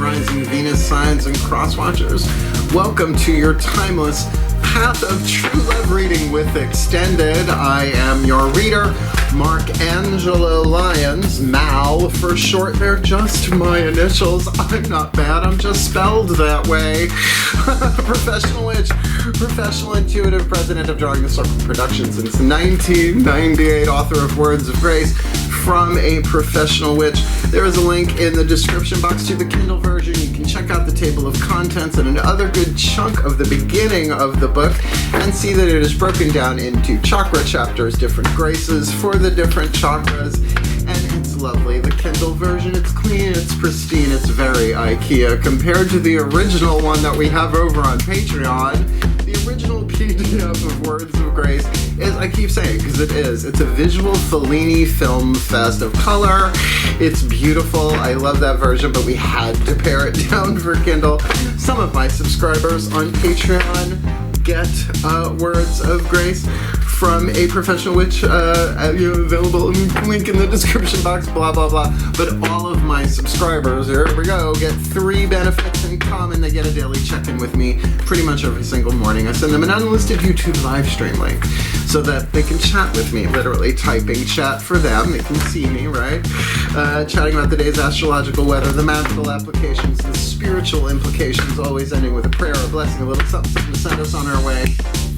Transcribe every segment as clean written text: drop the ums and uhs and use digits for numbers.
rising Venus signs and cross watchers. Welcome to your timeless Path of True Love reading with Extended. I am your reader, Mark Angelo Lyons, Mal for short. They're just my initials. I'm not bad, I'm just spelled that way. Professional witch, professional intuitive, president of Drawing the Circle Productions since 1998, author of Words of Grace, From a Professional Witch. There is a link in the description box to the Kindle version. You can check out the table of contents and another good chunk of the beginning of the book and see that it is broken down into chakra chapters, different graces for the different chakras, and it's lovely. The Kindle version, it's clean, it's pristine, it's very IKEA compared to the original one that we have over on Patreon. The original PDF of Words of Grace is, I keep saying because it is, it's a visual Fellini film fest of color. It's beautiful. I love that version, but we had to pare it down for Kindle. Some of my subscribers on Patreon get Words of Grace from a Professional Witch, available link in the description box, blah, blah, blah. But all of my subscribers, here we go, get 3 benefits in common. They get a daily check-in with me pretty much every single morning. I send them an unlisted YouTube live stream link so that they can chat with me, literally typing chat for them. They can see me, right? Chatting about the day's astrological weather, the magical applications, the spiritual implications, always ending with a prayer, a blessing, a little something to send us on our way.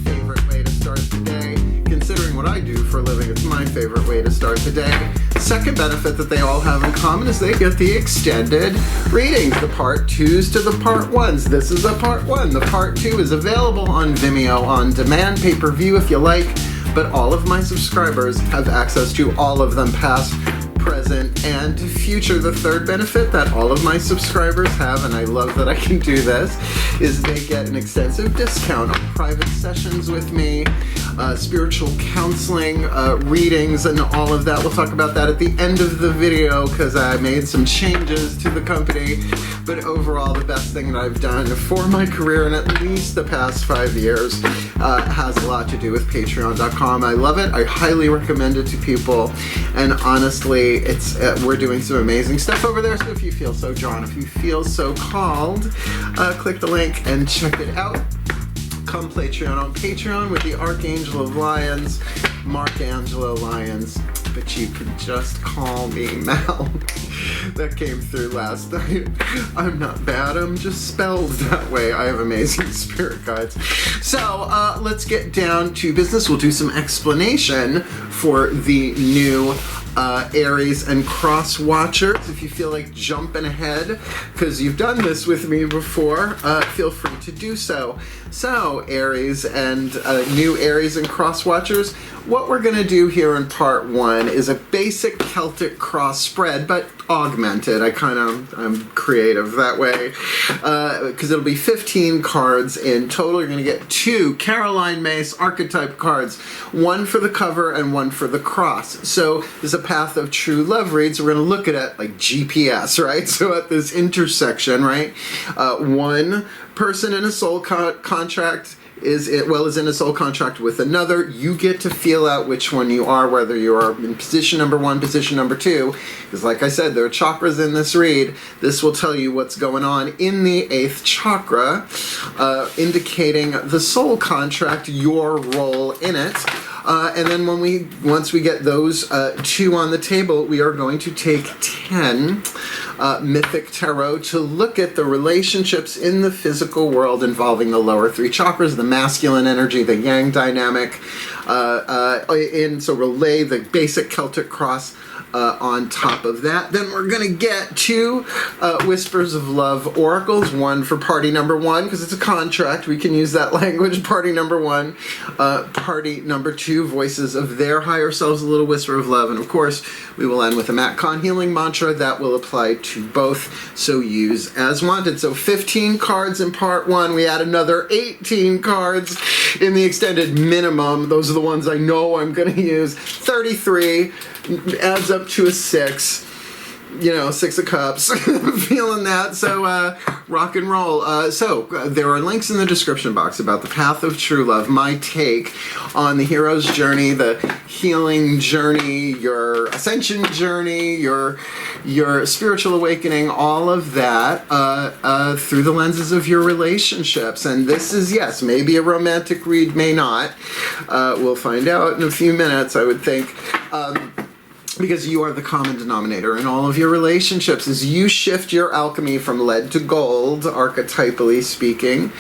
Favorite way to start the day. Considering what I do for a living, it's my favorite way to start the day. Second benefit that they all have in common is they get the extended readings, the part 2s to the part 1s. This is a part 1. The part 2 is available on Vimeo on demand, pay-per-view if you like, but all of my subscribers have access to all of them, past, present, and future. The third benefit that all of my subscribers have, and I love that I can do this, is they get an extensive discount on private sessions with me, spiritual counseling, readings, and all of that. We'll talk about that at the end of the video because I made some changes to the company. But overall, the best thing that I've done for my career in at least the past 5 years has a lot to do with Patreon.com. I love it. I highly recommend it to people. And honestly, it's we're doing some amazing stuff over there. So if you feel so drawn, if you feel so called, click the link and check it out. Come Patreon on Patreon with the Archangel of Lions, Mark Angelo Lyons, but you can just call me Mal. That came through last night. I'm not bad, I'm just spelled that way. I have amazing spirit guides. So let's get down to business. We'll do some explanation for the new Aries and Cross watchers. If you feel like jumping ahead because you've done this with me before, feel free to do so. So Aries and new Aries and Cross watchers, what we're going to do here in part 1 is a basic Celtic Cross spread, but augmented. I'm creative that way because it'll be 15 cards in total. You're going to get 2 Caroline Mace Archetype cards, one for the cover and one for the cross. So there's a Path of True Love read, so we're going to look at it like GPS, right? So at this intersection, right, one person in a soul contract is in a soul contract with another. You get to feel out which one you are, whether you are in position number 1, position number 2, because like I said, there are chakras in this read. This will tell you what's going on in the 8th chakra, indicating the soul contract, your role in it. And then once we get those 2 on the table, we are going to take 10 Mythic Tarot to look at the relationships in the physical world involving the lower 3 chakras, the masculine energy, the yang dynamic, so relay the basic Celtic Cross on top of that. Then we're going to get 2 Whispers of Love oracles, one for party number 1, because it's a contract. We can use that language, party number 1. Party number 2, voices of their higher selves, a little whisper of love. And of course, we will end with a Matcon healing mantra that will apply to both, so use as wanted. So 15 cards in part 1. We add another 18 cards in the extended minimum. Those are the ones I know I'm going to use. 33 adds up to a 6. you know, Six of Cups, feeling that, so rock and roll. There are links in the description box about the path of true love, my take on the hero's journey, the healing journey, your ascension journey, your spiritual awakening, all of that through the lenses of your relationships. And this is, yes, maybe a romantic read, may not. We'll find out in a few minutes, I would think. Because you are the common denominator in all of your relationships. As you shift your alchemy from lead to gold, archetypally speaking,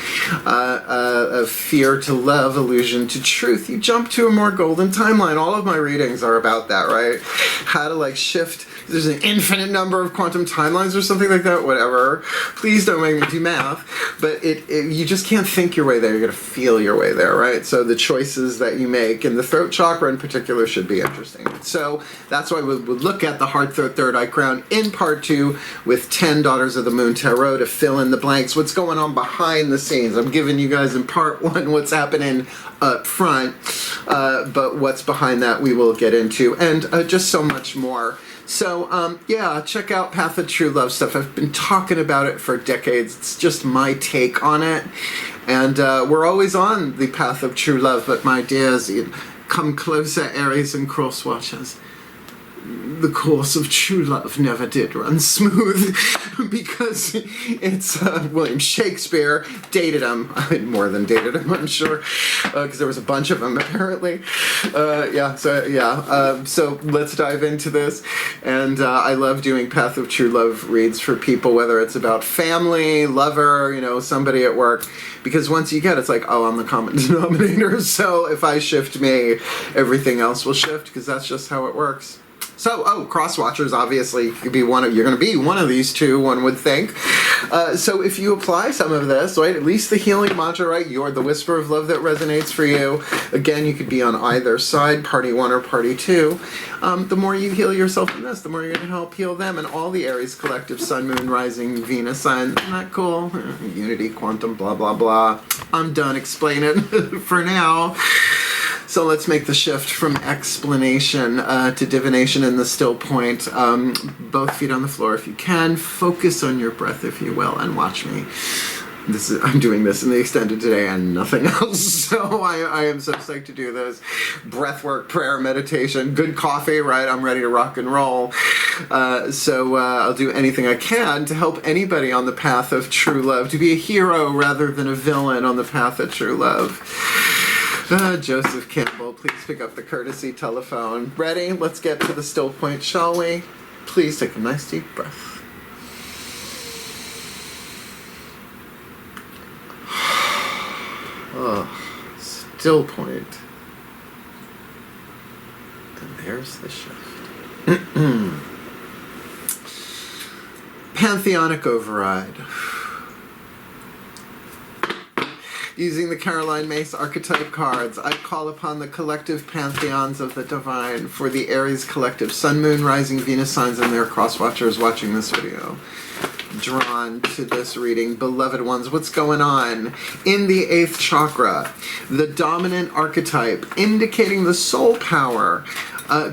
fear to love, illusion to truth, you jump to a more golden timeline. All of my readings are about that, right? How to like shift. There's an infinite number of quantum timelines or something like that, whatever. Please don't make me do math. But you just can't think your way there. You're going to feel your way there, right? So the choices that you make, and the throat chakra in particular, should be interesting. So that's why we would look at the heart, throat, third eye crown in part 2 with 10 Daughters of the Moon Tarot to fill in the blanks. What's going on behind the scenes? I'm giving you guys in part 1 what's happening up front, but what's behind that we will get into, and just so much more. So, yeah, check out Path of True Love stuff. I've been talking about it for decades. It's just my take on it. And we're always on the path of true love, but my dears, come closer, Aries and Cross watchers. The course of true love never did run smooth because it's William Shakespeare dated him. More than dated him, I'm sure, because there was a bunch of them apparently. So let's dive into this. And I love doing Path of True Love reads for people, whether it's about family, lover, you know, somebody at work, because once you get it, it's like, oh, I'm the common denominator, so if I shift me, everything else will shift, because that's just how it works. So, cross watchers, obviously, could be you're going to be one of these two, one would think. So if you apply some of this, right, at least the healing mantra, right, you're the whisper of love that resonates for you. Again, you could be on either side, party 1 or party 2. The more you heal yourself in this, the more you're going to help heal them, and all the Aries collective sun, moon, rising, Venus signs. Isn't that cool? Unity, quantum, blah, blah, blah. I'm done explaining for now. So let's make the shift from explanation to divination in the still point. Both feet on the floor if you can. Focus on your breath if you will, and watch me. I'm doing this in the extended today and nothing else, so I am so psyched to do this. Breathwork, prayer, meditation, good coffee, right? I'm ready to rock and roll. So I'll do anything I can to help anybody on the path of true love, to be a hero rather than a villain on the path of true love. Joseph Campbell, please pick up the courtesy telephone. Ready? Let's get to the still point, shall we? Please take a nice deep breath. Still point. And there's the shift. Pantheonic override. Using the Caroline Mace archetype cards, I call upon the collective pantheons of the divine for the Aries collective sun, moon, rising, Venus signs and their cross watchers watching this video. Drawn to this reading, beloved ones, what's going on? In the 8th chakra, the dominant archetype indicating the soul power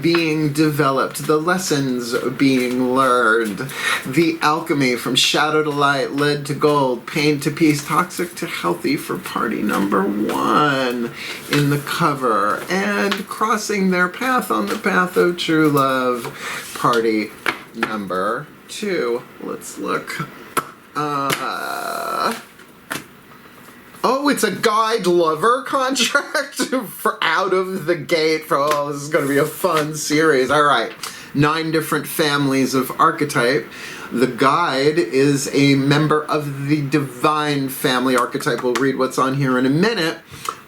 being developed, the lessons being learned, the alchemy from shadow to light, lead to gold, pain to peace, toxic to healthy for party number 1 in the cover, and crossing their path on the path of true love, party number 2. Let's look. Oh, it's a guide lover contract for out of the gate. This is going to be a fun series. All right. 9 different families of archetype. The guide is a member of the divine family archetype. We'll read what's on here in a minute.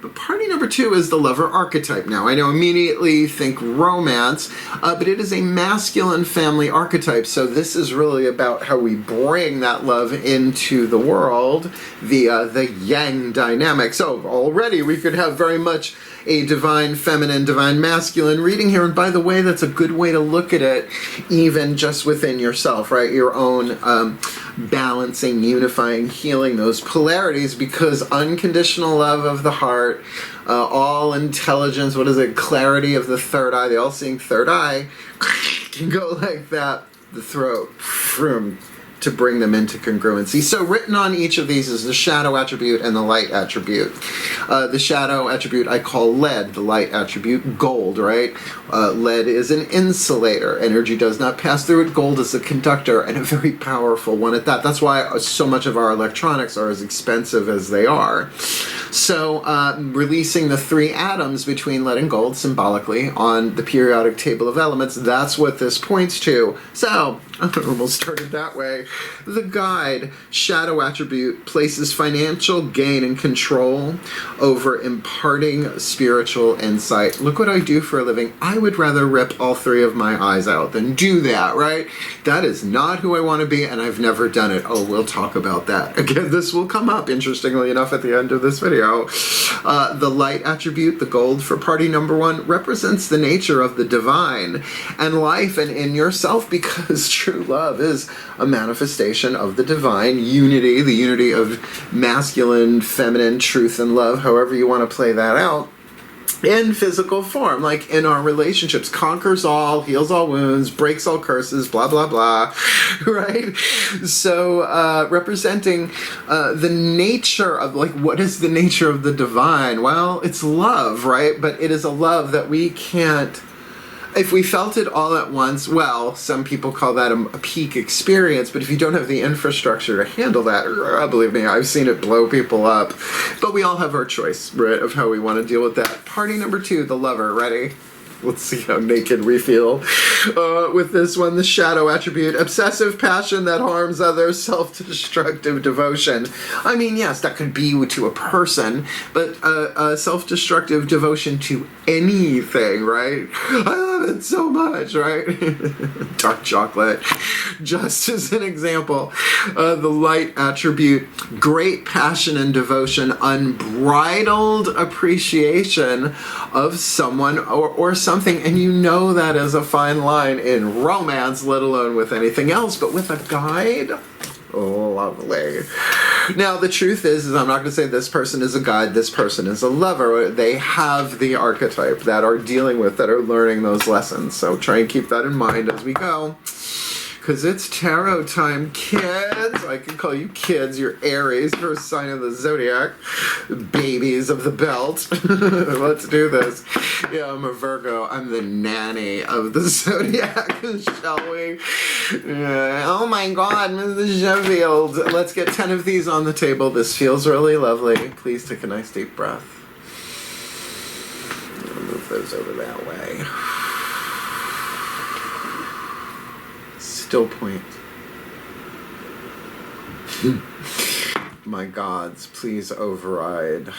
But party number 2 is the lover archetype. Now, I know immediately you think romance, but it is a masculine family archetype. So this is really about how we bring that love into the world via the yang dynamic. So already we could have very much a divine feminine, divine masculine reading here. And by the way, that's a good way to look at it, even just within yourself, right? Your own balancing, unifying, healing those polarities, because unconditional love of the heart, all intelligence, what is it? Clarity of the third eye, the all-seeing third eye, can go like that. the throat, to bring them into congruency. So written on each of these is the shadow attribute and the light attribute. The shadow attribute I call lead, the light attribute gold, right? Lead is an insulator. Energy does not pass through it. Gold is a conductor, and a very powerful one at that. That's why so much of our electronics are as expensive as they are. So releasing the 3 atoms between lead and gold symbolically on the periodic table of elements, that's what this points to. So I almost started that way. The guide, shadow attribute, places financial gain and control over imparting spiritual insight. Look what I do for a living. I would rather rip all 3 of my eyes out than do that, right? That is not who I want to be, and I've never done it. Oh, we'll talk about that. Again, this will come up, interestingly enough, at the end of this video. The light attribute, the gold for party number 1, represents the nature of the divine and life and in yourself, because true love is a manifestation of the divine unity, the unity of masculine, feminine, truth, and love, however you want to play that out, in physical form, like in our relationships. Conquers all, heals all wounds, breaks all curses, blah, blah, blah, right? So representing the nature of, like, what is the nature of the divine? Well, it's love, right? But it is a love that we can't, if we felt it all at once, well, some people call that a peak experience, but if you don't have the infrastructure to handle that, believe me, I've seen it blow people up. But we all have our choice, right, of how we want to deal with that. Party number 2, the lover. Ready? Let's see how naked we feel with this one. The shadow attribute, obsessive passion that harms others, self-destructive devotion. I mean, yes, that could be to a person, but self-destructive devotion to anything, right? I love it so much, right? Dark chocolate. Just as an example, the light attribute, great passion and devotion, unbridled appreciation of someone or something, and you know that as a fine line in romance, let alone with anything else, but with a guide, oh, lovely. Now, the truth is I'm not going to say this person is a guide, this person is a lover. They have the archetype that are dealing with, that are learning those lessons, so try and keep that in mind as we go. Because it's tarot time, kids. I can call you kids. You're Aries, first sign of the zodiac. Babies of the belt. Let's do this. Yeah, I'm a Virgo. I'm the nanny of the zodiac, shall we? Oh my God, Mrs. Sheffield. Let's get 10 of these on the table. This feels really lovely. Please take a nice deep breath. I'll move those over that way. Still point. My gods, please override.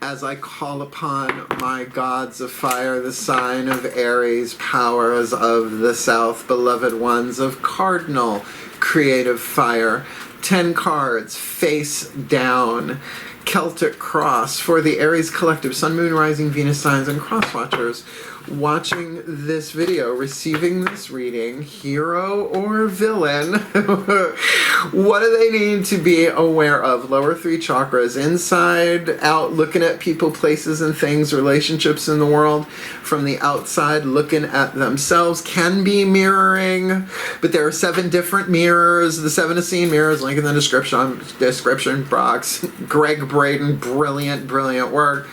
As I call upon my gods of fire, the sign of Aries, powers of the south, beloved ones of cardinal, creative fire, 10 cards, face down. Celtic Cross for the Aries collective, Sun, Moon, Rising, Venus signs, and cross watchers watching this video, receiving this reading, hero or villain. What do they need to be aware of? Lower 3 chakras, inside, out, looking at people, places, and things, relationships in the world. From the outside, looking at themselves, can be mirroring, but there are 7 different mirrors. The 7 is seen mirrors, link in the description box. Greg Braden, brilliant work.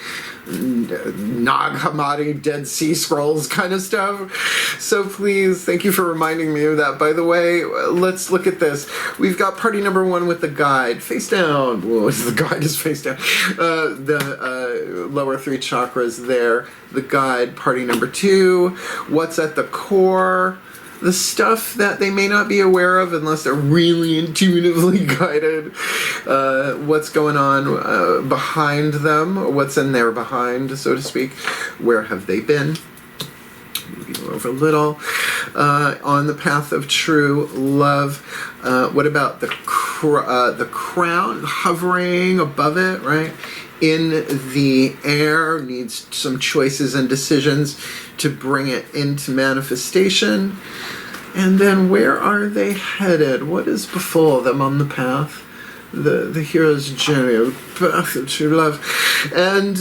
Nag Hammadi, Dead Sea Scrolls kind of stuff. So please, thank you for reminding me of that. By the way, let's look at this. We've got party number 1 with the guide, face down. Whoa, the guide is face down. The lower 3 chakras there. The guide, party number 2. What's at the core? The stuff that they may not be aware of unless they're really intuitively guided. What's going on behind them, what's in their behind, so to speak. Where have they been? Moving over a little. On the path of true love. What about the crown hovering above it, right? In the air, needs some choices and decisions to bring it into manifestation. And then where are they headed? What is before them on the path? the hero's journey of path of true love. And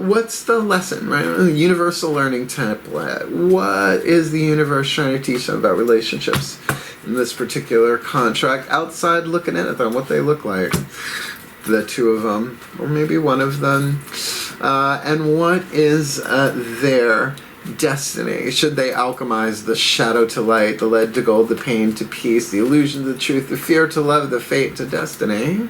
what's the lesson, right? The universal learning template. What is the universe trying to teach them about relationships in this particular contract? Outside looking in at them, what they look like. The two of them, or maybe one of them. And what is their destiny? Should they alchemize the shadow to light, the lead to gold, the pain to peace, the illusion to truth, the fear to love, the fate to destiny?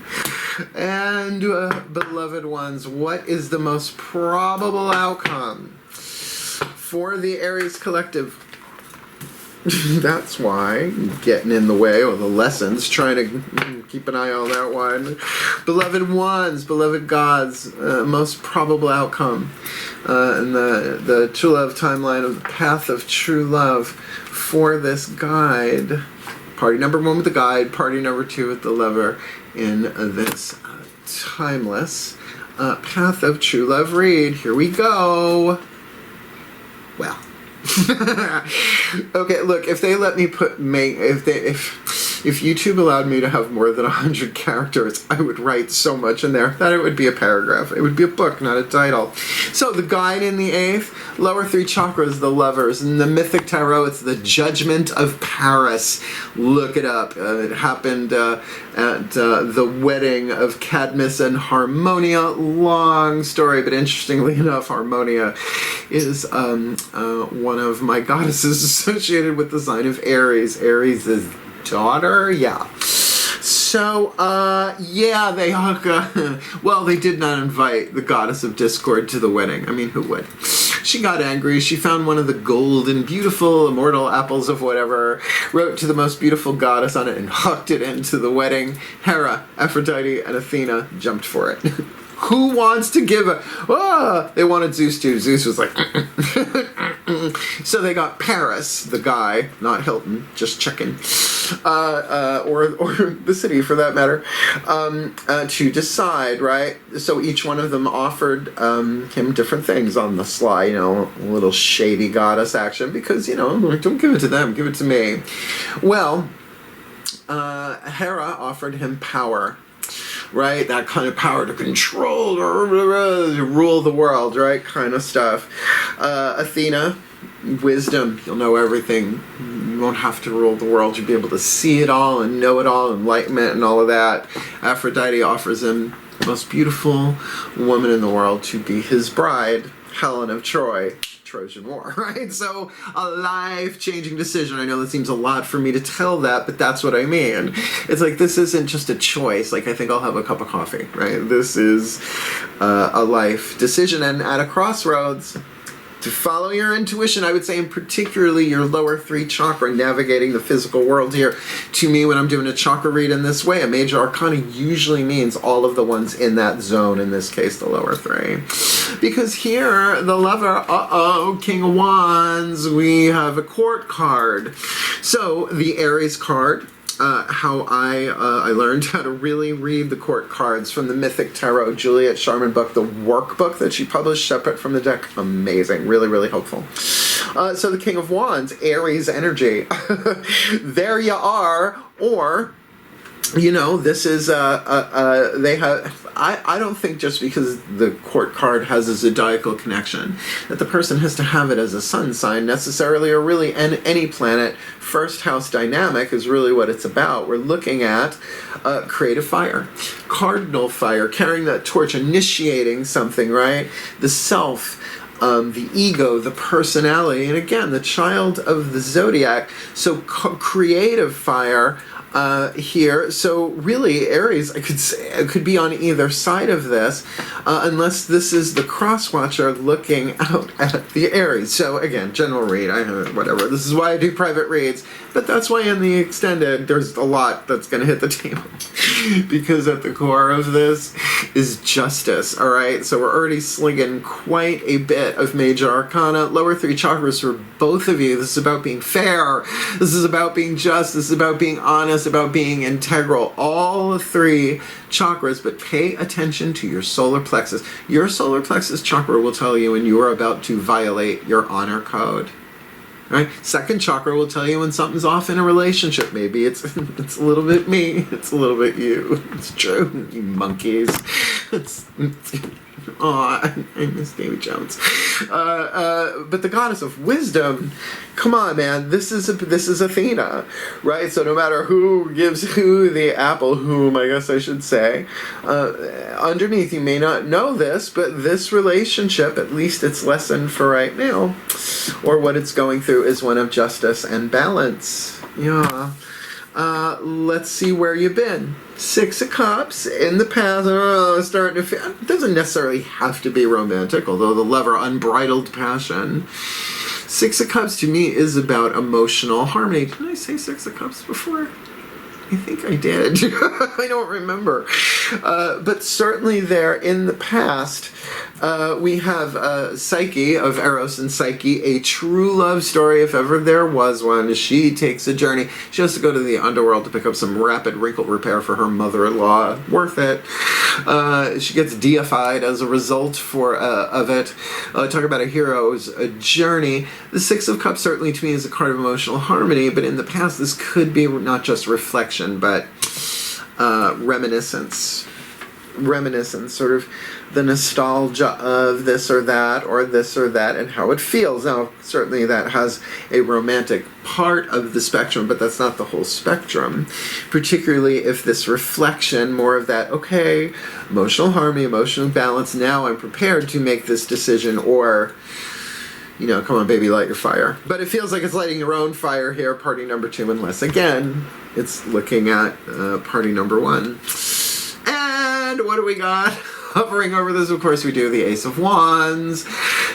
And beloved ones, what is the most probable outcome for the Aries collective? That's why getting in the way, or the lessons, trying to keep an eye on that one. Beloved ones, beloved gods, most probable outcome in the true love timeline of the path of true love for this guide. Party number 1 with the guide, party number 2 with the lover in this timeless path of true love read. Here we go. Well. Okay, look, if they let me if YouTube allowed me to have more than 100 characters, I would write so much in there that it would be a paragraph. It would be a book, not a title. So the guide in the 8th, lower 3 chakras, the lovers. In the Mythic Tarot, it's the Judgment of Paris. Look it up. It happened at the wedding of Cadmus and Harmonia. Long story, but interestingly enough, Harmonia is one of my goddesses associated with the sign of Aries. Aries is daughter, yeah. So, yeah, they well, they did not invite the goddess of discord to the wedding. I mean, who would? She got angry. She found one of the golden, beautiful, immortal apples of whatever, wrote to the most beautiful goddess on it, and hucked it into the wedding. Hera, Aphrodite, and Athena jumped for it. Who wants to give they wanted Zeus to. Zeus was like, so they got Paris, the guy, not Hilton, just checking, or the city for that matter, to decide, right? So each one of them offered him different things on the sly, a little shady goddess action, because, don't give it to them, give it to me. Well, Hera offered him power. Right, that kind of power to control or rule the world, right, kind of stuff. Athena, wisdom, you'll know everything. You won't have to rule the world. You'll be able to see it all and know it all, enlightenment and all of that. Aphrodite offers him the most beautiful woman in the world to be his bride, Helen of Troy. Trojan War, right? So a life-changing decision. I know that seems a lot for me to tell that, but that's what I mean. It's like, this isn't just a choice. Like, I think I'll have a cup of coffee, right? This is a life decision, and at a crossroads, to follow your intuition, I would say, and particularly your lower 3 chakra, navigating the physical world here. To me, when I'm doing a chakra read in this way, a major arcana usually means all of the ones in that zone, in this case, the lower 3. Because here, the lover, King of Wands, we have a court card. So, the Aries card, how I learned how to really read the court cards from the Mythic Tarot, Juliet Sharman book, the workbook that she published separate from the deck. Amazing. Really, really helpful. So the King of Wands, Aries energy. There you are. Or, this is, they have, I don't think just because the court card has a zodiacal connection that the person has to have it as a sun sign necessarily, or really any planet. First house dynamic is really what it's about. We're looking at creative fire, cardinal fire, carrying that torch, initiating something, right? The self, the ego, the personality, and again, the child of the zodiac. So creative fire here. So really, Aries, I could say, it could be on either side of this, unless this is the cross watcher looking out at the Aries. So again, general read, whatever. This is why I do private reads, but that's why in the extended, there's a lot that's going to hit the table. Because at the core of this is justice, all right? So we're already slinging quite a bit of major arcana. Lower 3 chakras for both of you. This is about being fair. This is about being just. This is about being honest, about being integral. All 3 chakras, but pay attention to your solar plexus. Your solar plexus chakra will tell you when you are about to violate your honor code. Right? Second chakra will tell you when something's off in a relationship. Maybe it's a little bit me, it's a little bit you. It's true, you monkeys. I miss Davy Jones. But the goddess of wisdom, come on, man, this is Athena, right? So no matter who gives who the apple, whom I guess I should say, underneath, you may not know this, but this relationship, at least its lesson for right now, or what it's going through, is one of justice and balance. Yeah. Let's see where you've been. Six of Cups in the past. Starting to feel. It doesn't necessarily have to be romantic, although the lover, unbridled passion. Six of Cups to me is about emotional harmony. Did I say Six of Cups before? I think I did. I don't remember. But certainly there in the past, we have Psyche, of Eros and Psyche, a true love story, if ever there was one. She takes a journey. She has to go to the underworld to pick up some rapid wrinkle repair for her mother-in-law. Worth it. She gets deified as a result of it. Talk about a hero's journey. The Six of Cups certainly to me is a card of emotional harmony, but in the past this could be not just reflection, but reminiscence, sort of the nostalgia of this or that, and how it feels. Now, certainly that has a romantic part of the spectrum, but that's not the whole spectrum, particularly if this reflection, more of that, okay, emotional harmony, emotional balance, now I'm prepared to make this decision, or, you know, come on, baby, light your fire. But it feels like it's lighting your own fire here, party number 2, unless, again, it's looking at party number 1. And what do we got? Hovering over this, of course, we do the Ace of Wands.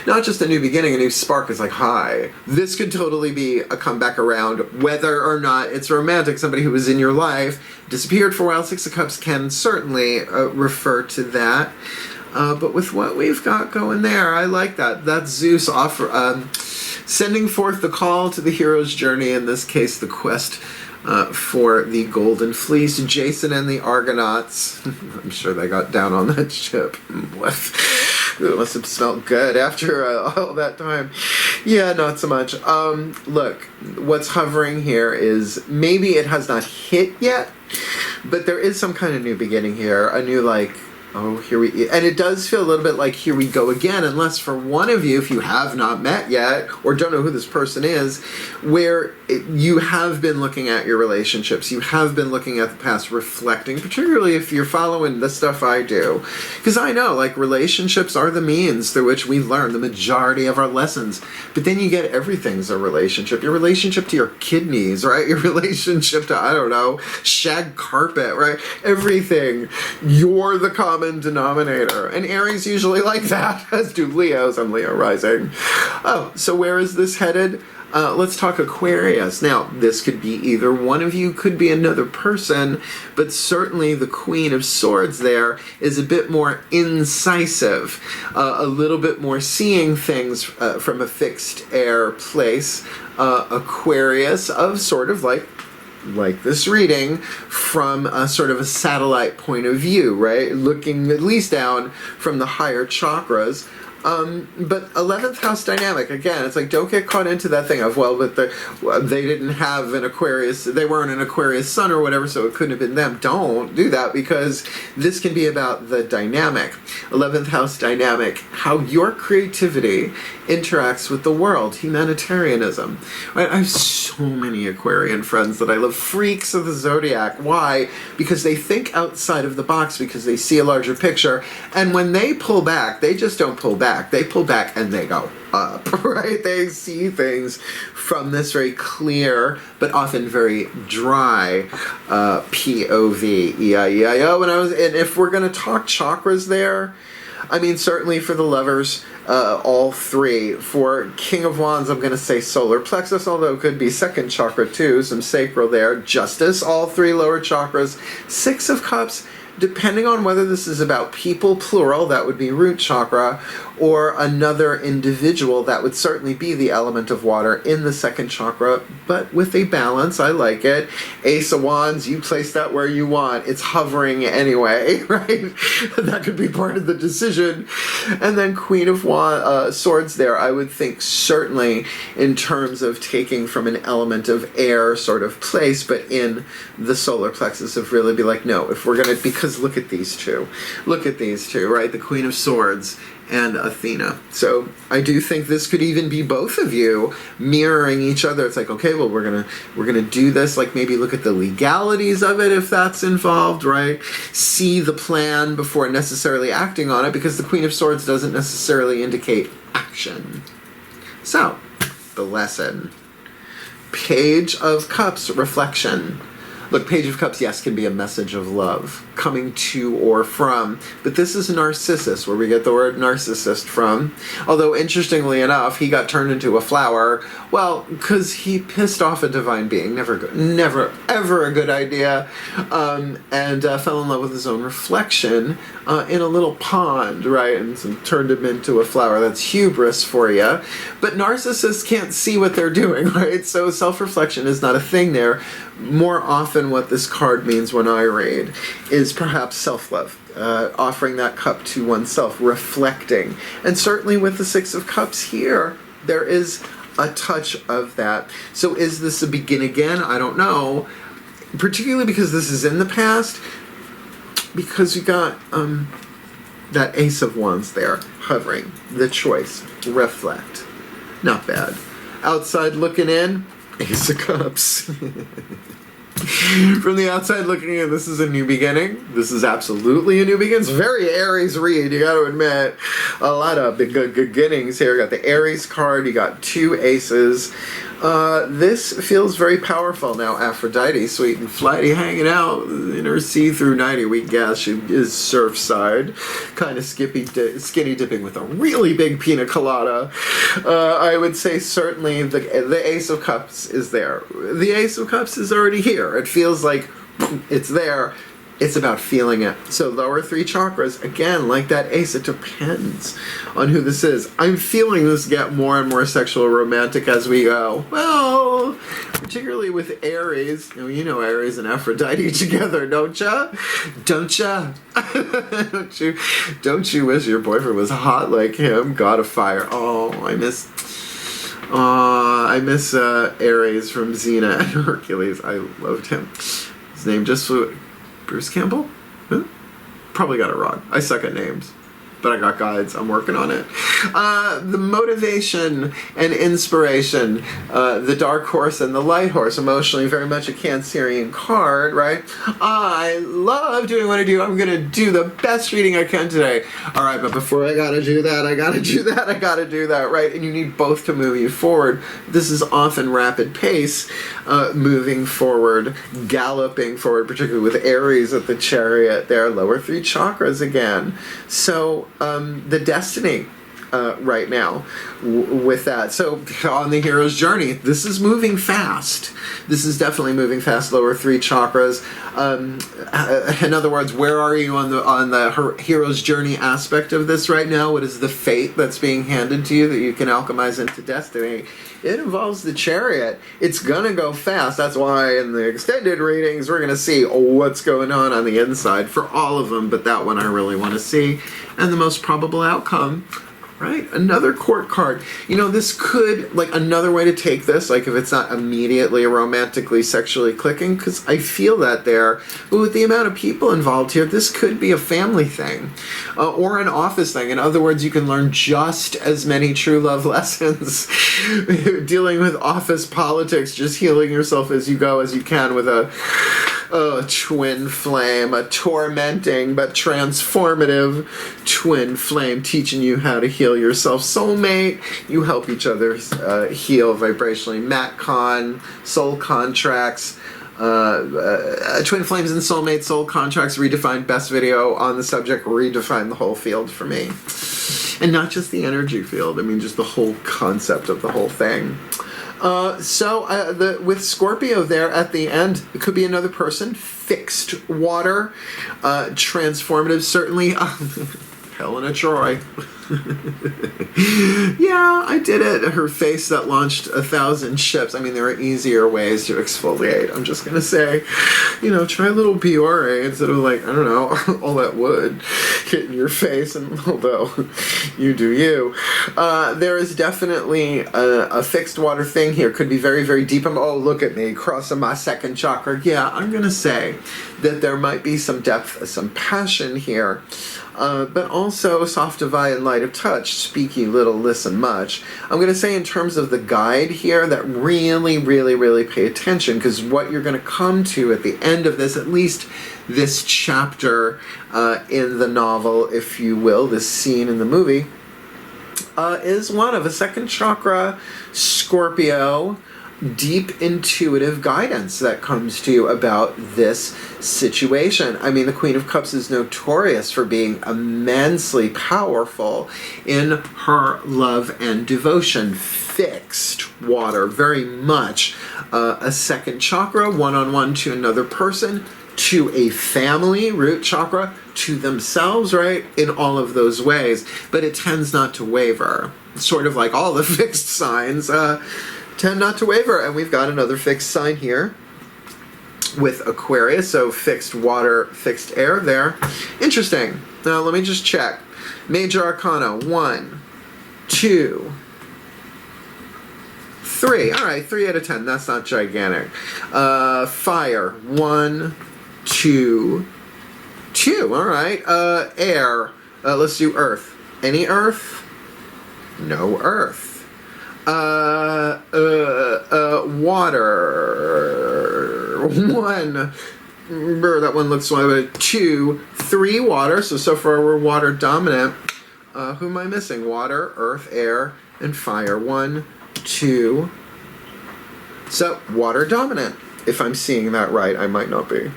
Not just a new beginning, a new spark. Is like, hi. This could totally be a comeback around, whether or not it's romantic. Somebody who was in your life, disappeared for a while. Six of Cups can certainly refer to that. But with what we've got going there, I like that. That's Zeus sending forth the call to the hero's journey, in this case, the quest for the Golden Fleece. Jason and the Argonauts. I'm sure they got down on that ship. It must have smelled good after all that time. Yeah, not so much. Look, what's hovering here is maybe it has not hit yet, but there is some kind of new beginning here. A new, like, oh, and it does feel a little bit like here we go again, unless for one of you, if you have not met yet, or don't know who this person is, where you have been looking at your relationships, you have been looking at the past, reflecting, particularly if you're following the stuff I do. Because I know, like, relationships are the means through which we learn the majority of our lessons. But then you get everything's a relationship. Your relationship to your kidneys, right? Your relationship to, I don't know, shag carpet, right? Everything. You're the common denominator, and Aries usually like that, as do Leos. I'm Leo rising. Oh, so where is this headed? Let's talk Aquarius. Now, this could be either one of you, could be another person, but certainly the Queen of Swords there is a bit more incisive, a little bit more seeing things from a fixed air place. Aquarius, of sort of like this reading, from a sort of a satellite point of view, right? Looking at least down from the higher chakras. But 11th house dynamic, again, it's like, don't get caught into that thing of, well, but they didn't have an Aquarius, they weren't an Aquarius sun or whatever, so it couldn't have been them. Don't do that, because this can be about the dynamic. 11th house dynamic, how your creativity interacts with the world, humanitarianism. Right? I have so many Aquarian friends that I love, freaks of the zodiac. Why? Because they think outside of the box, because they see a larger picture, and when they pull back, they just don't pull back. They pull back and they go up, right? They see things from this very clear, but often very dry POV, E-I-E-I-O. And if we're going to talk chakras there, I mean, certainly for the lovers, all 3. For King of Wands, I'm going to say solar plexus, although it could be second chakra too, some sacral there. Justice, all 3 lower chakras. 6 of Cups, depending on whether this is about people, plural, that would be root chakra, or another individual, that would certainly be the element of water in the second chakra, but with a balance. I like it. Ace of Wands, you place that where you want. It's hovering anyway, right? That could be part of the decision. And then Queen of Swords there, I would think certainly in terms of taking from an element of air sort of place, but in the solar plexus of really be like, no, if we're going to, because look at these two. Look at these two, right? The Queen of Swords and Athena. So I do think this could even be both of you mirroring each other. It's like, okay, well, we're gonna do this, like maybe look at the legalities of it if that's involved, right? See the plan before necessarily acting on it, because the Queen of Swords doesn't necessarily indicate action. So, the lesson. Page of Cups, reflection. Look, Page of Cups, yes, can be a message of love, coming to or from, but this is Narcissus, where we get the word narcissist from. Although, interestingly enough, he got turned into a flower, well, because he pissed off a divine being, never, ever a good idea, and fell in love with his own reflection in a little pond, right, and turned him into a flower. That's hubris for you. But narcissists can't see what they're doing, right? So self-reflection is not a thing there. More often what this card means when I read is perhaps self-love, offering that cup to oneself, reflecting. And certainly with the Six of Cups here, there is a touch of that. So is this a begin again? I don't know. Particularly because this is in the past, because you got that Ace of Wands there, hovering, the choice, reflect. Not bad. Outside looking in, Ace of Cups. From the outside looking in, this is a new beginning. This is absolutely a new beginning. It's very Aries read, you got to admit. A lot of big good beginnings here. You got the Aries card, you got two aces. This feels very powerful now. Aphrodite, sweet and flighty, hanging out in her see-through nightie, we guess. She is surfside, kind of skinny dipping with a really big pina colada. I would say certainly the Ace of Cups is there. The Ace of Cups is already here. It feels like it's there. It's about feeling it. So lower three chakras, again, like that ace, it depends on who this is. I'm feeling this get more and more sexual romantic as we go. Well, particularly with Aries. You know Aries and Aphrodite together, don't ya? Don't ya? Don't you wish your boyfriend was hot like him? God of fire. Oh, I miss Aries from Xena and Hercules. I loved him. His name just flew. Bruce Campbell? Huh? Probably got it wrong. I suck at names. But I got guides. I'm working on it. The motivation and inspiration. The dark horse and the light horse. Emotionally very much a Cancerian card, right? I love doing what I do. I'm going to do the best reading I can today. All right, but before I got to do that, I got to do that, right? And you need both to move you forward. This is often rapid pace, moving forward, galloping forward, particularly with Aries at the Chariot there. Lower three chakras again. So, the destiny right now with that. So on the hero's journey, this is moving fast. This is definitely moving fast. Lower three chakras. In other words, where are you on the hero's journey aspect of this right now? What is the fate that's being handed to you that you can alchemize into destiny? It involves the Chariot. It's gonna go fast. That's why in the extended readings we're gonna see what's going on the inside for all of them, but that one I really want to see. And the most probable outcome, right? Another court card. You know, this could, like, another way to take this, like if it's not immediately romantically sexually clicking, because I feel that there, but with the amount of people involved here, this could be a family thing or an office thing. In other words, you can learn just as many true love lessons dealing with office politics, just healing yourself as you go, as you can with a twin flame, a tormenting but transformative twin flame teaching you how to heal yourself. Soulmate, you help each other heal vibrationally. Matcon, soul contracts, twin flames and soulmate soul contracts redefined. Best video on the subject, redefined the whole field for me. And not just the energy field, I mean just the whole concept of the whole thing. With Scorpio there at the end, it could be another person, fixed water, transformative, certainly. Helena Troy. Yeah, I did it. Her face that launched 1,000 ships. I mean, there are easier ways to exfoliate. I'm just going to say, you know, try a little Biore instead of, like, I don't know, all that wood hitting your face. And although you do you. There is definitely a fixed water thing here. Could be very, very deep. Oh, look at me, crossing my second chakra. Yeah, I'm going to say that there might be some depth, some passion here. But also soft divine and light of touch, speak ye little, listen much. I'm going to say in terms of the guide here that really, really, really pay attention, because what you're going to come to at the end of this, at least this chapter in the novel, if you will, this scene in the movie, is one of a second chakra Scorpio deep intuitive guidance that comes to you about this situation. I mean, the Queen of Cups is notorious for being immensely powerful in her love and devotion. Fixed water, very much a second chakra, one-on-one to another person, to a family, root chakra, to themselves, right? In all of those ways. But it tends not to waver. Sort of like all the fixed signs, tend not to waver. And we've got another fixed sign here with Aquarius, so fixed water, fixed air there. Interesting. Now let me just check. Major Arcana, 1, 2, 3. All right, 3 out of 10. That's not gigantic. Fire, 1, 2, 2. All right. Air. Let's do Earth. Any Earth? No Earth. Water. 1. That one looks like 2, 3 water. So far we're water dominant. Who am I missing? Water, earth, air, and fire. 1, 2. So water dominant. If I'm seeing that right, I might not be.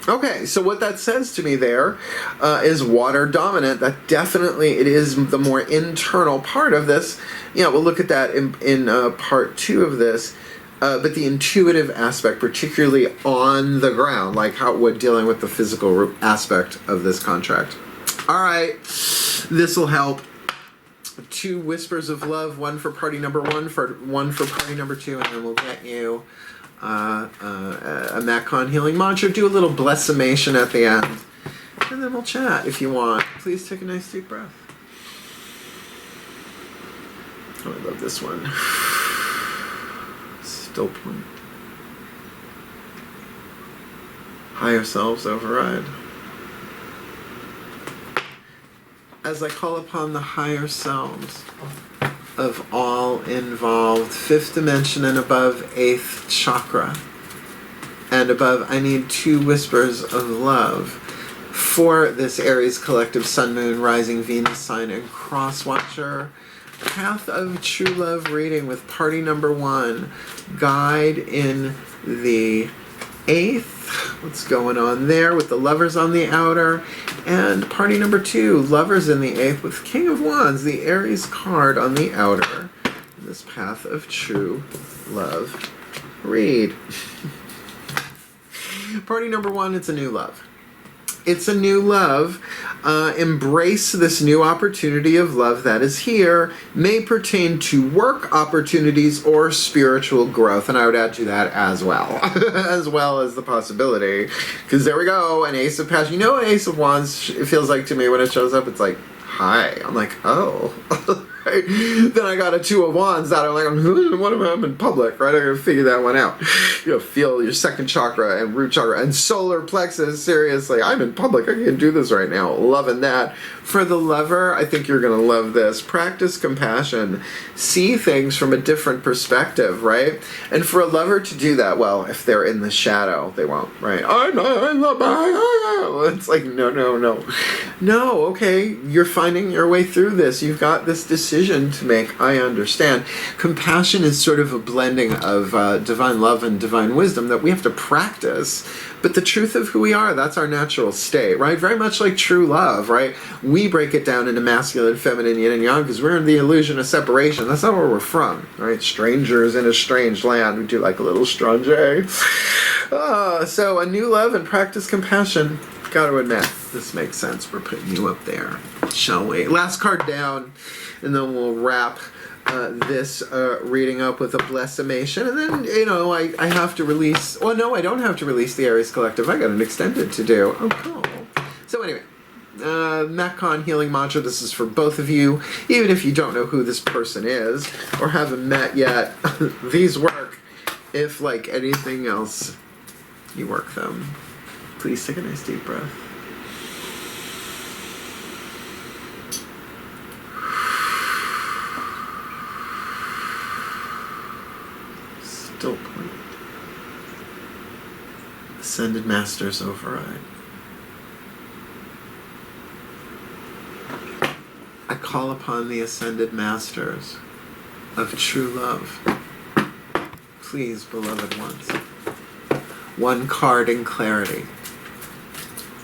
Okay, so what that says to me there is water dominant. That definitely, it is the more internal part of this. Yeah, we'll look at that in part 2 of this. But the intuitive aspect, particularly on the ground, like how we're dealing with the physical aspect of this contract. All right, this will help. 2 whispers of love, 1 for party number 1, one for party number 2, and then we'll get you a Macon healing mantra. Do a little blessimation at the end, and then we'll chat if you want. Please take a nice deep breath. Oh, I love this one. Still point. Higher selves override. As I call upon the higher selves of all involved, 5th dimension and above, 8th chakra, and above, I need 2 whispers of love for this Aries collective Sun, Moon, Rising, Venus sign, and Cross Watcher. Path of True Love reading with party number 1. Guide in the 8th. What's going on there with the lovers on the outer? And party number 2, lovers in the 8th with King of Wands, the Aries card on the outer. This Path of True Love read. Party number 1, it's a new love. It's a new love. Embrace this new opportunity of love that is here. May pertain to work opportunities or spiritual growth. And I would add to that as well. As well as the possibility. Because there we go. An Ace of Passion. You know what Ace of Wands it feels like to me when it shows up? It's like, hi. I'm like, oh. Right? Then I got a 2 of Wands that I'm like, what am I in public, right? I gotta figure that one out. You know, feel your second chakra and root chakra and solar plexus. Seriously, I'm in public. I can do this right now. Loving that. For the lover, I think you're gonna love this. Practice compassion. See things from a different perspective, right? And for a lover to do that, well, if they're in the shadow, they won't, right? It's like, no. No, okay, you're finding your way through this. You've got this decision to make. I understand. Compassion is sort of a blending of divine love and divine wisdom that we have to practice. But the truth of who we are, that's our natural state, right? Very much like true love, right? We break it down into masculine, feminine, yin and yang because we're in the illusion of separation. That's not where we're from, right? Strangers in a strange land. We do like a little strange. So a new love and practice compassion. got to admit, this makes sense. We're putting you up there, shall we? Last card down, and then we'll wrap this reading up with a blessimation. And then, you know, I have to release... Well, no, I don't have to release the Aries Collective. I got an extended to do. Oh, cool. So anyway, Metcon Healing Mantra. This is for both of you. Even if you don't know who this person is or haven't met yet, these work. If, like anything else, you work them. Please take a nice deep breath. Still point. Ascended Masters override. I call upon the Ascended Masters of true love. Please, beloved ones. One card in clarity.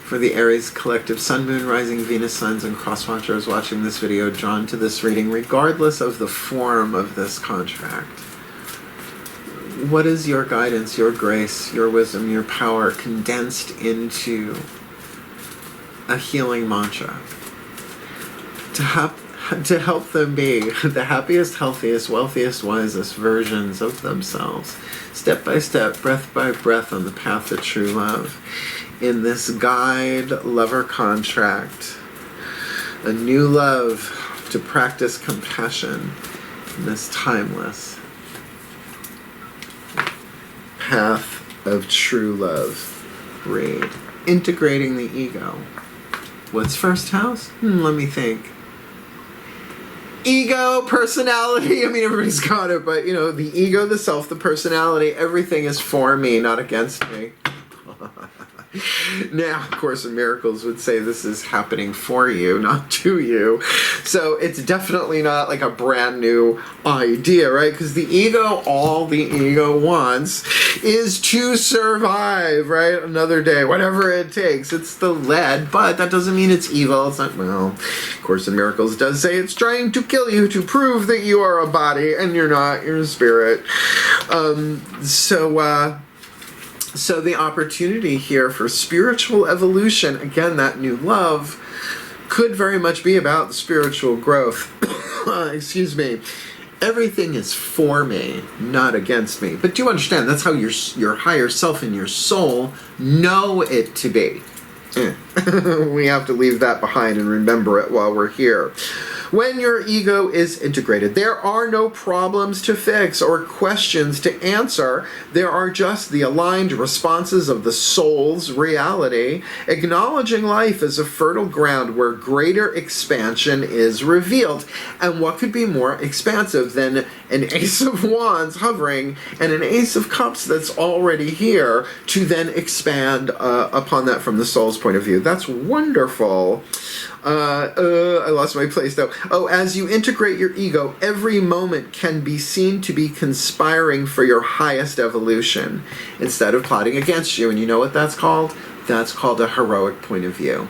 For the Aries Collective, Sun, Moon, Rising, Venus, Suns, and Cross Watchers watching this video drawn to this reading, regardless of the form of this contract. What is your guidance, your grace, your wisdom, your power condensed into a healing mantra to help them be the happiest, healthiest, wealthiest, wisest versions of themselves, step by step, breath by breath, on the path of true love, in this guide lover contract, a new love to practice compassion in this timeless path of true love read. Integrating the ego. What's first house? Let me think. Ego, personality. I mean, everybody's got it, but you know, the ego, the self, the personality, everything is for me, not against me. Now, of course, Miracles would say this is happening for you, not to you. So it's definitely not like a brand new idea, right? Because the ego, all the ego wants is to survive, right? Another day, whatever it takes. It's the lead, but that doesn't mean it's evil. It's not, well, of course, in Miracles does say it's trying to kill you to prove that you are a body and you're not, you're a spirit. So the opportunity here for spiritual evolution, again, that new love, could very much be about the spiritual growth. Excuse me. Everything is for me, not against me. But do you understand? That's how your higher self and your soul know it to be. We have to leave that behind and remember it while we're here. When your ego is integrated, there are no problems to fix or questions to answer. There are just the aligned responses of the soul's reality, acknowledging life as a fertile ground where greater expansion is revealed. And what could be more expansive than an Ace of Wands hovering and an Ace of Cups that's already here to then expand upon that from the soul's point of view? That's wonderful. I lost my place though. Oh, as you integrate your ego, every moment can be seen to be conspiring for your highest evolution instead of plotting against you. And you know what that's called? That's called a heroic point of view.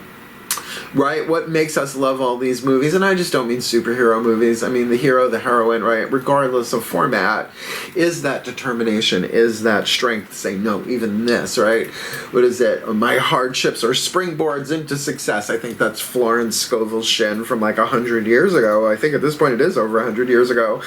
Right? What makes us love all these movies, and I just don't mean superhero movies, I mean the hero, the heroine, right? Regardless of format, is that determination, is that strength to say, no, even this, right? What is it? My hardships are springboards into success. I think that's Florence Scovel Shinn from like 100 years ago. I think at this point it is over 100 years ago.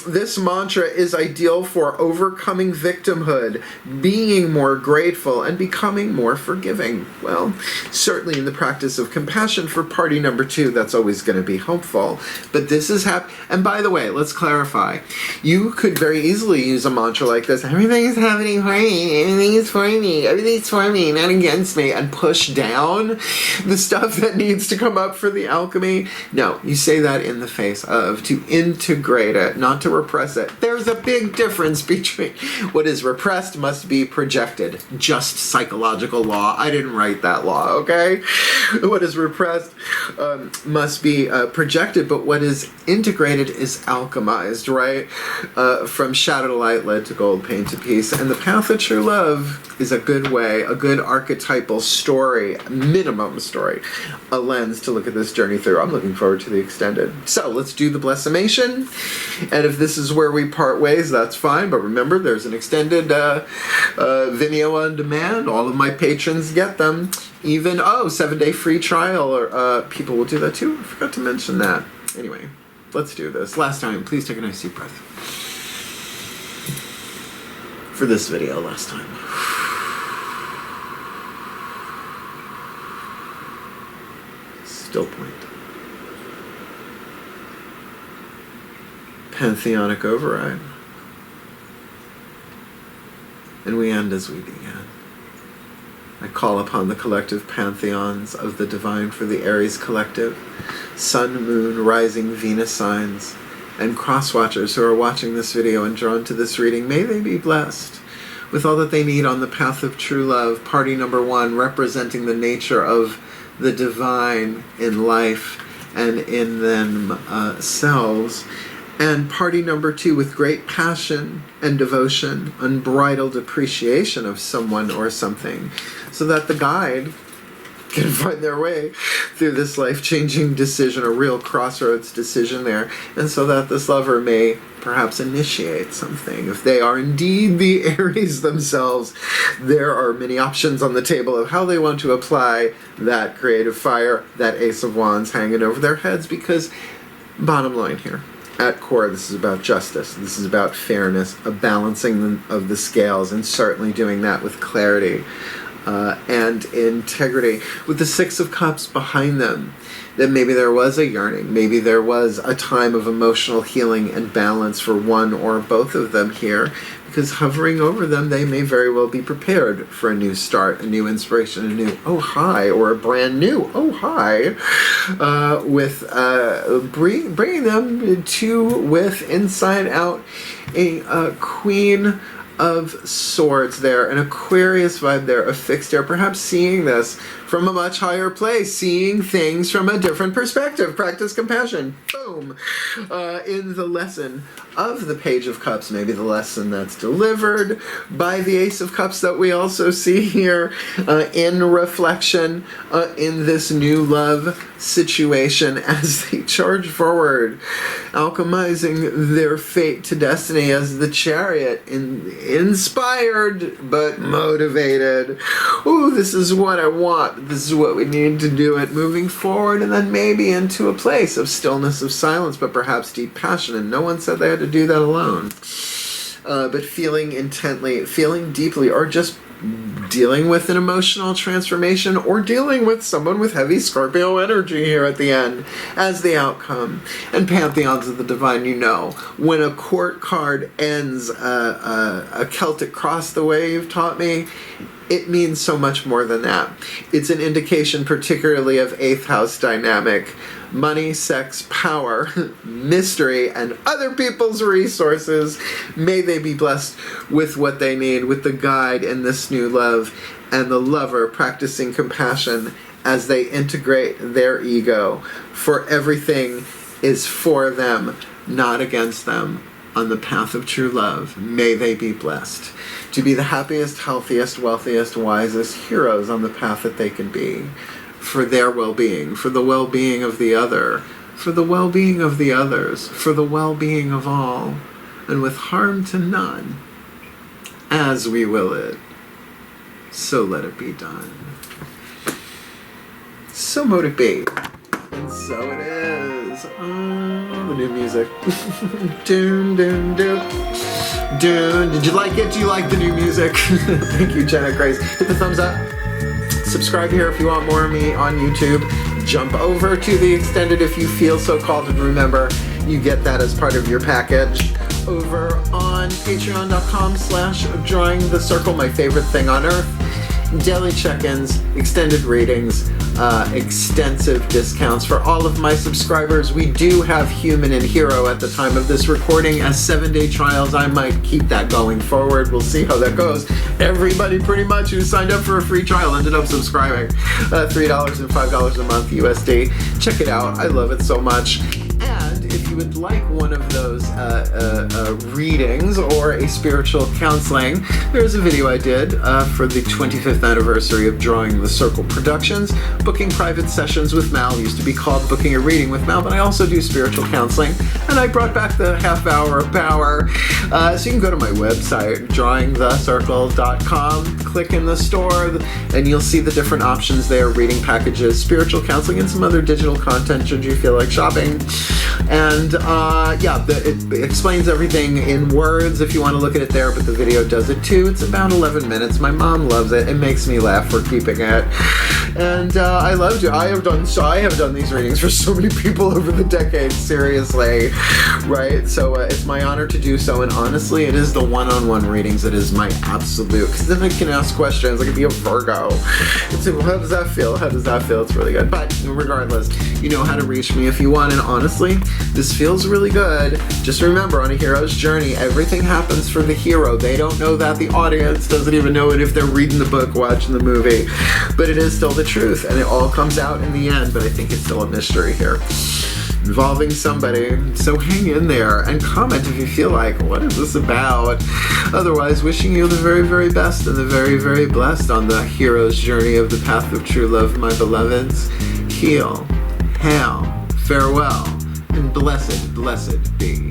This mantra is ideal for overcoming victimhood, being more grateful, and becoming more forgiving. Well, certainly in the practice of compassion for party number 2, that's always going to be helpful. But this is and by the way, let's clarify. You could very easily use a mantra like this: everything is happening for me, everything is for me, everything's for me, not against me, and push down the stuff that needs to come up for the alchemy. No, you say that in the face of, to integrate it, not to repress it. There's a big difference between what is repressed must be projected. Just psychological law. I didn't write that law, okay? What is repressed must be projected, but what is integrated is alchemized, right? From shadow to light, lead to gold, pain to peace. And the path of true love is a good way, a good archetypal story, minimum story, a lens to look at this journey through. I'm looking forward to the extended. So let's do the blessimation. And if this is where we part ways, that's fine. But remember, there's an extended Vimeo on demand. All of my patrons get them. even, 7-day free trial, or people will do that too. I forgot to mention that. Anyway, let's do this. Last time, please take a nice deep breath. For this video, last time. Still point. Pantheonic override. And we end as we began. I call upon the collective pantheons of the divine for the Aries collective, sun, moon, rising, Venus signs, and cross-watchers who are watching this video and drawn to this reading. May they be blessed with all that they need on the path of true love. Party number 1, representing the nature of the divine in life and in themselves. And party number 2, with great passion and devotion, unbridled appreciation of someone or something, so that the guide can find their way through this life-changing decision, a real crossroads decision there, and so that this lover may perhaps initiate something. If they are indeed the Aries themselves, there are many options on the table of how they want to apply that creative fire, that Ace of Wands hanging over their heads, because bottom line here, at core, this is about justice. This is about fairness, a balancing of the scales, and certainly doing that with clarity and integrity. With the 6 of Cups behind them, that maybe there was a yearning, maybe there was a time of emotional healing and balance for one or both of them here, because hovering over them, they may very well be prepared for a new start, a new inspiration, a new oh hi, or a brand new oh hi, with bringing them with inside out a Queen of Swords there, an Aquarius vibe there, a fixed air, perhaps seeing this from a much higher place, seeing things from a different perspective. Practice compassion. Boom. In the lesson of the Page of Cups, maybe the lesson that's delivered by the Ace of Cups that we also see here in reflection in this new love situation as they charge forward, alchemizing their fate to destiny as the Chariot, inspired but motivated. Ooh, this is what I want. This is what we need to do it, moving forward, and then maybe into a place of stillness, of silence, but perhaps deep passion. And no one said they had to do that alone. But feeling intently, feeling deeply, or just dealing with an emotional transformation, or dealing with someone with heavy Scorpio energy here at the end as the outcome. And pantheons of the divine, you know, when a court card ends a Celtic cross the way you've taught me, it means so much more than that. It's an indication particularly of 8th house dynamic. Money, sex, power, mystery, and other people's resources. May they be blessed with what they need, with the guide in this new love, and the lover practicing compassion as they integrate their ego. For everything is for them, not against them, on the path of true love. May they be blessed to be the happiest, healthiest, wealthiest, wisest heroes on the path that they can be, for their well-being, for the well-being of the other, for the well-being of the others, for the well-being of all, and with harm to none. As we will it, so let it be done. So mote it be. And so it is. Oh, the new music. Dun, dun, dun. Dun. Did you like it? Do you like the new music? Thank you, Jenna Grace. Hit the thumbs up. Subscribe here if you want more of me on YouTube. Jump over to the extended if you feel so called, and remember, you get that as part of your package over on patreon.com/drawingthecircle, my favorite thing on earth. Daily check-ins, extended readings, extensive discounts for all of my subscribers. We do have Human and Hero at the time of this recording as 7-day trials. I might keep that going forward. We'll see how that goes. Everybody pretty much who signed up for a free trial ended up subscribing. $3 and $5 a month USD. Check it out. I love it so much. And if you would like one of those readings or a spiritual counseling, there's a video I did for the 25th anniversary of Drawing the Circle Productions, booking private sessions with Mal. It used to be called Booking a Reading with Mal, but I also do spiritual counseling, and I brought back the half hour of power. So you can go to my website, drawingthecircle.com, click in the store, and you'll see the different options there: reading packages, spiritual counseling, and some other digital content should you feel like shopping. And it explains everything in words if you want to look at it there, but the video does it too. It's about 11 minutes. My mom loves it. It makes me laugh for keeping it. And I love to. I have done these readings for so many people over the decades, seriously, right? So it's my honor to do so, and honestly, it is the one-on-one readings that is my absolute, because then I can ask questions. I can be a Virgo and say, well, how does that feel? How does that feel? It's really good. But regardless, you know how to reach me if you want, and honestly, this feels really good. Just remember, on a hero's journey, everything happens for the hero. They don't know that. The audience doesn't even know it if they're reading the book, watching the movie, but it is still the truth, and it all comes out in the end. But I think it's still a mystery here involving somebody. So hang in there and comment if you feel like, what is this about? Otherwise, wishing you the very, very best and the very, very blessed on the hero's journey of the path of true love, my beloveds. Heal, hail, farewell, and blessed, blessed be.